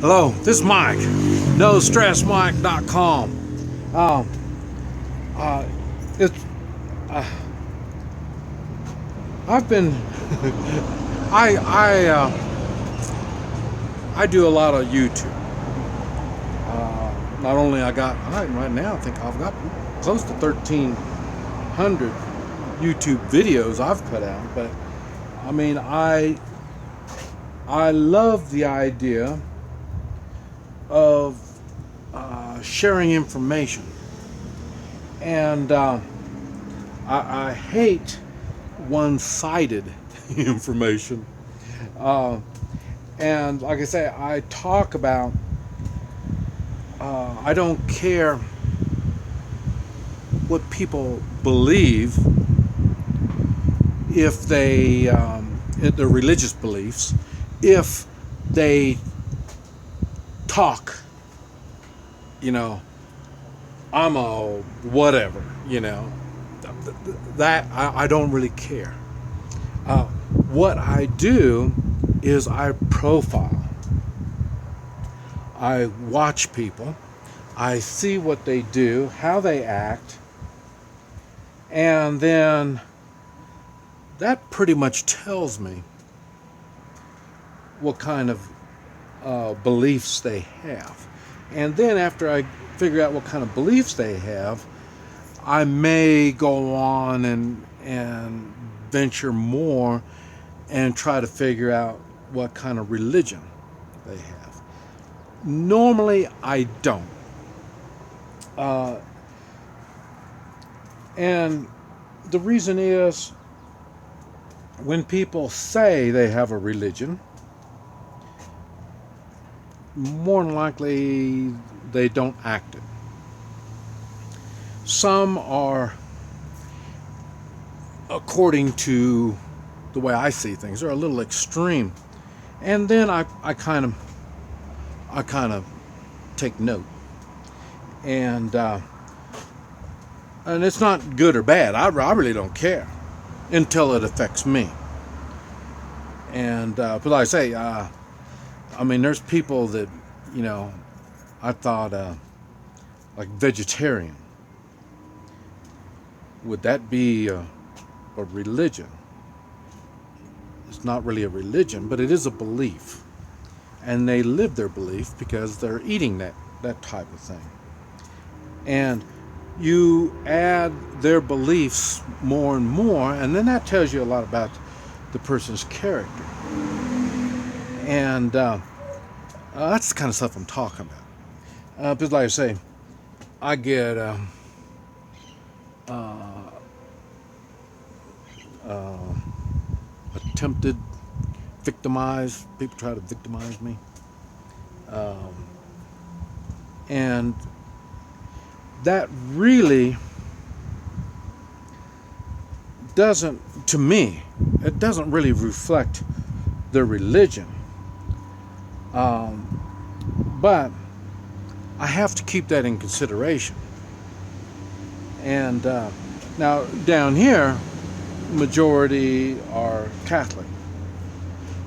Hello, this is Mike, NoStressMike.com. Um, uh, it's I've been I do a lot of YouTube. Not only right now I think I've got close to 1,300 YouTube videos I've put out, but I mean I love the idea of sharing information, and I hate one-sided information. And like I say, I talk about. I don't care what people believe if they their religious beliefs, if they talk, I'm a whatever, that I don't really care. What I do is I profile. I watch people. I see what they do, how they act, and then that pretty much tells me what kind of beliefs they have. And then after I figure out what kind of beliefs they have, I may go on and venture more and try to figure out what kind of religion they have. Normally, I don't. And the reason is, when people say they have a religion, more than likely they don't act it. Some are, according to the way I see things, are a little extreme, and then I kind of take note, and it's not good or bad. I really don't care until it affects me. And but like I say, I mean, there's people that I thought like vegetarian. Would that be a religion? It's not really a religion, but it is a belief. And they live their belief because they're eating that type of thing. And you add their beliefs more and more, and then that tells you a lot about the person's character. And that's the kind of stuff I'm talking about. Because like I say, I get attempted, victimized. People try to victimize me, and that really doesn't, to me, it doesn't really reflect their religion. But I have to keep that in consideration. And now down here, majority are Catholic.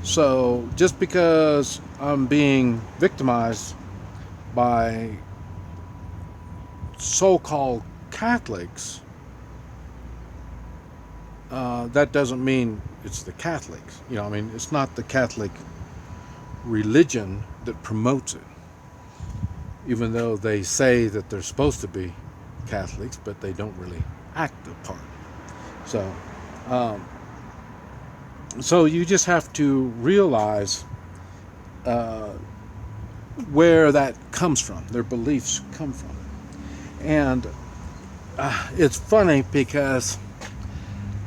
So just because I'm being victimized by so-called Catholics, that doesn't mean it's the Catholics. I mean, it's not the Catholic religion that promotes it, even though they say that they're supposed to be Catholics, but they don't really act the part. So you just have to realize where that comes from, their beliefs come from. And it's funny because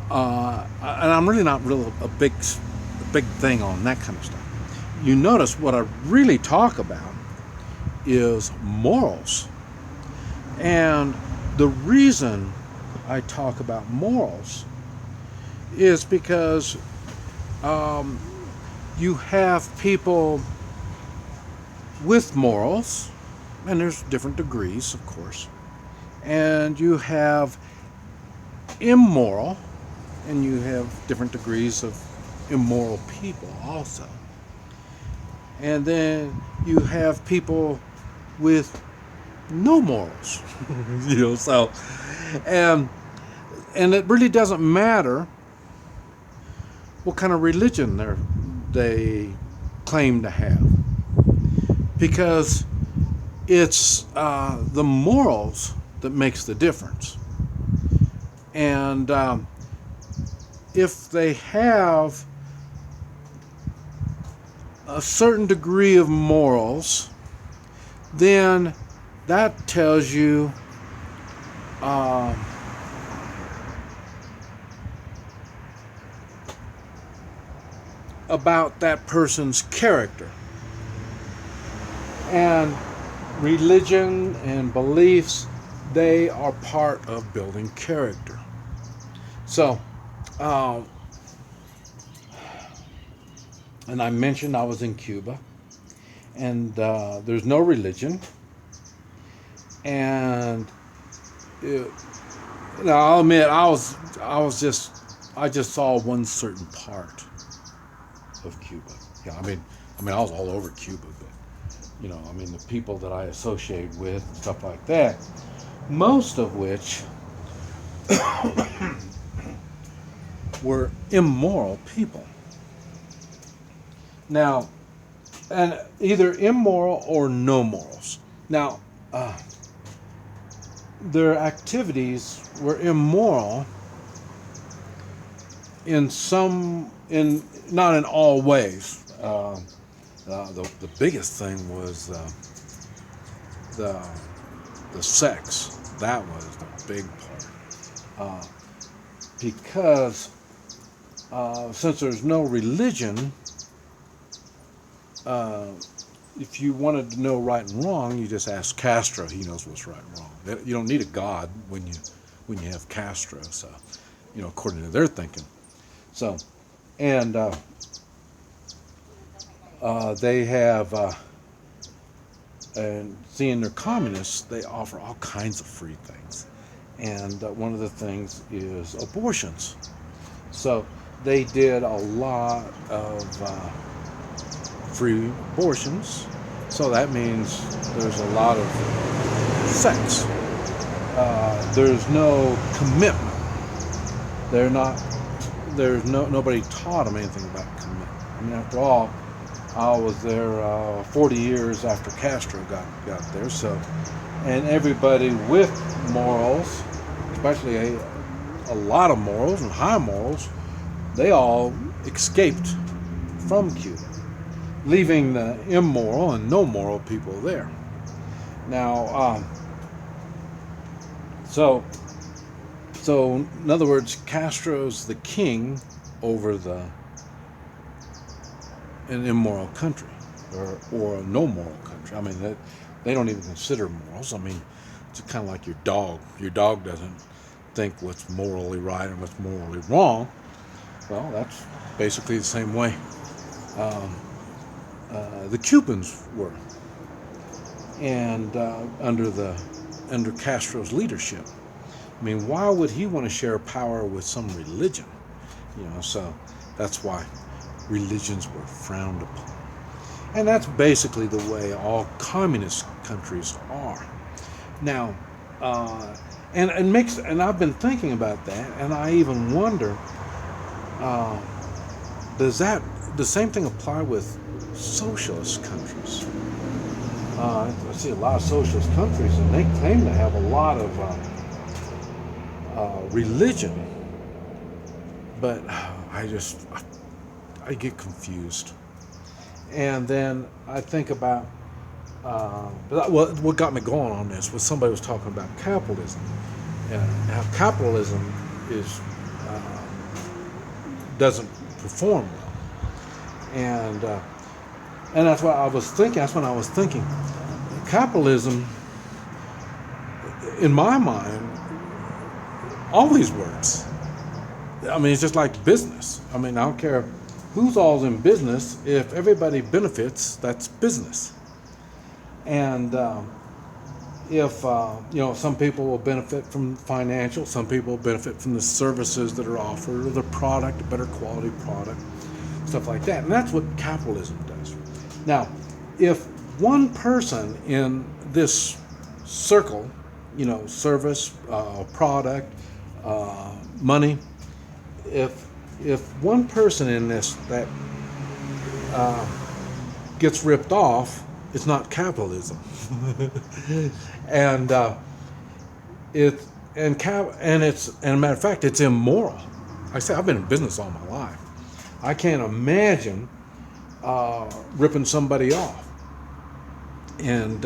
and I'm really not a big thing on that kind of stuff. You notice what I really talk about is morals. And the reason I talk about morals is because you have people with morals, and there's different degrees, of course, and you have immoral, and you have different degrees of immoral people also. and then you have people with no morals. So and and it really doesn't matter what kind of religion they claim to have, because it's the morals that makes the difference. And if they have a certain degree of morals, then that tells you about that person's character. And religion and beliefs, they are part of building character. So, and I mentioned I was in Cuba, and there's no religion. And now I'll admit, I just saw one certain part of Cuba. Yeah, I mean, I was all over Cuba, but the people that I associate with and stuff like that, most of which were immoral people. Now, and either immoral or no morals. Now, their activities were immoral not in all ways. The biggest thing was the sex. That was the big part. Because since there's no religion, if you wanted to know right and wrong, you just ask Castro. He knows what's right and wrong. You don't need a God when you have Castro. So, according to their thinking. So, and they have, and seeing they're communists, they offer all kinds of free things. And one of the things is abortions. So they did a lot of free abortions. So that means there's a lot of sex. There's no commitment. Nobody taught them anything about commitment. I mean, after all, I was there 40 years after Castro got there. So, and everybody with morals, especially a lot of morals and high morals, they all escaped from Cuba, leaving the immoral and no moral people there. Now, so in other words, Castro's the king over an immoral country, or a no moral country. I mean, they don't even consider morals. I mean, it's kind of like your dog. Your dog doesn't think what's morally right and what's morally wrong. Well, that's basically the same way the Cubans were, and under Castro's leadership. I mean, why would he want to share power with some religion? So that's why religions were frowned upon. And that's basically the way all communist countries are. Now, and I've been thinking about that, and I even wonder, does the same thing apply with socialist countries? I see a lot of socialist countries, and they claim to have a lot of religion, but I get confused. And then I think about what got me going on this was somebody was talking about capitalism, and how capitalism doesn't perform well, and that's what I was thinking. That's when I was thinking, capitalism, in my mind, always works. I mean, it's just like business. I mean, I don't care who's all in business. If everybody benefits, that's business. And if some people will benefit from financial, some people will benefit from the services that are offered, or the product, a better quality product, stuff like that. And that's what capitalism does. Now, if one person in this circle, service, product, money, if one person in this that gets ripped off, it's not capitalism. and it's a matter of fact, it's immoral. I say I've been in business all my life. I can't imagine ripping somebody off, and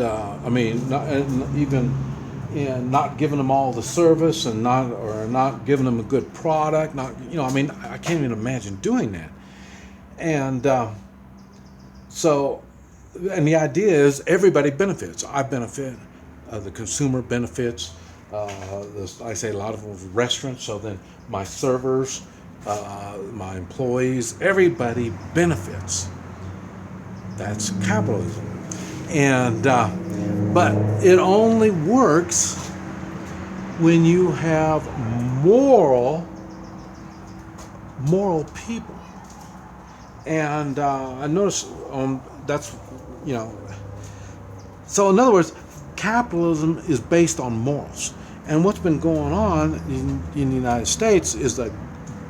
not giving them all the service, and not giving them a good product. I can't even imagine doing that. And and the idea is everybody benefits. I benefit, the consumer benefits. I say a lot of restaurants, so then my servers, my employees, everybody benefits. That's capitalism. And but it only works when you have moral people. And I notice that's, so in other words, capitalism is based on morals. And what's been going on in the United States is a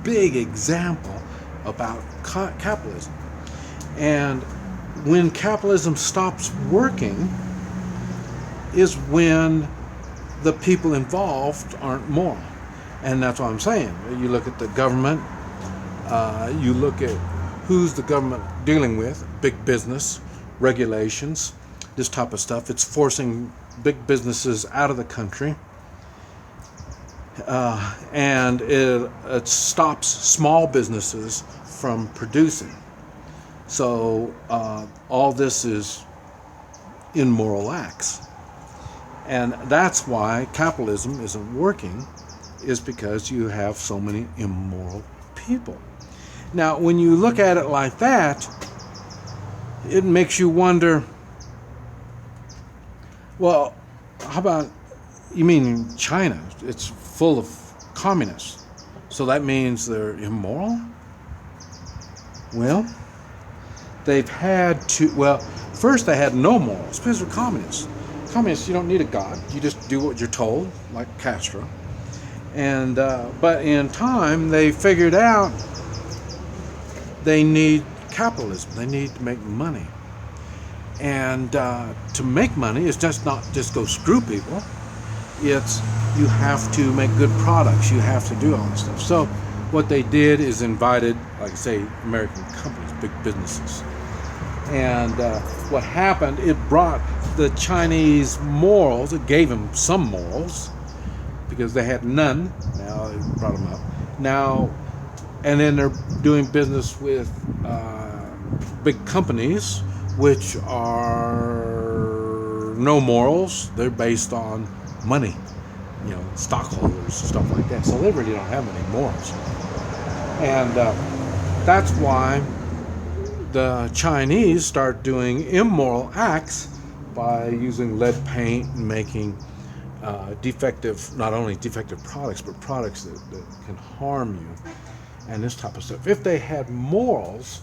big example about capitalism. And when capitalism stops working is when the people involved aren't moral. And that's what I'm saying. You look at the government, you look at who's the government dealing with, big business, regulations, this type of stuff. It's forcing big businesses out of the country. And it stops small businesses from producing. So all this is immoral acts. And that's why capitalism isn't working, is because you have so many immoral people. Now, when you look at it like that, it makes you wonder, well, how about, you mean China? It's full of communists. So that means they're immoral? Well, first they had no morals, because they're communists. Communists, you don't need a god. You just do what you're told, like Castro. And but in time, they figured out they need capitalism. They need to make money. And to make money is not just go screw people. It's you have to make good products. You have to do all this stuff. So what they did is invited, like I say, American companies, big businesses. And what happened, it brought the Chinese morals, it gave them some morals, because they had none. Now it brought them up. Now, and then they're doing business with big companies, which are no morals. They're based on money, stockholders, stuff like that. So they really don't have any morals. And that's why the Chinese start doing immoral acts by using lead paint and making not only defective products, but products that can harm you and this type of stuff. If they had morals,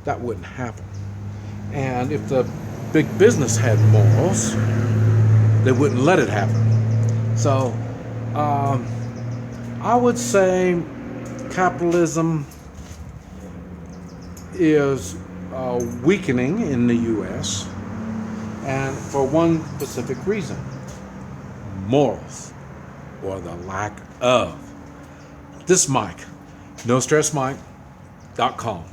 that wouldn't happen. And if the big business had morals, they wouldn't let it happen. So I would say capitalism is weakening in the U.S., and for one specific reason: morals, or the lack of. This Mike, NoStressMike.com.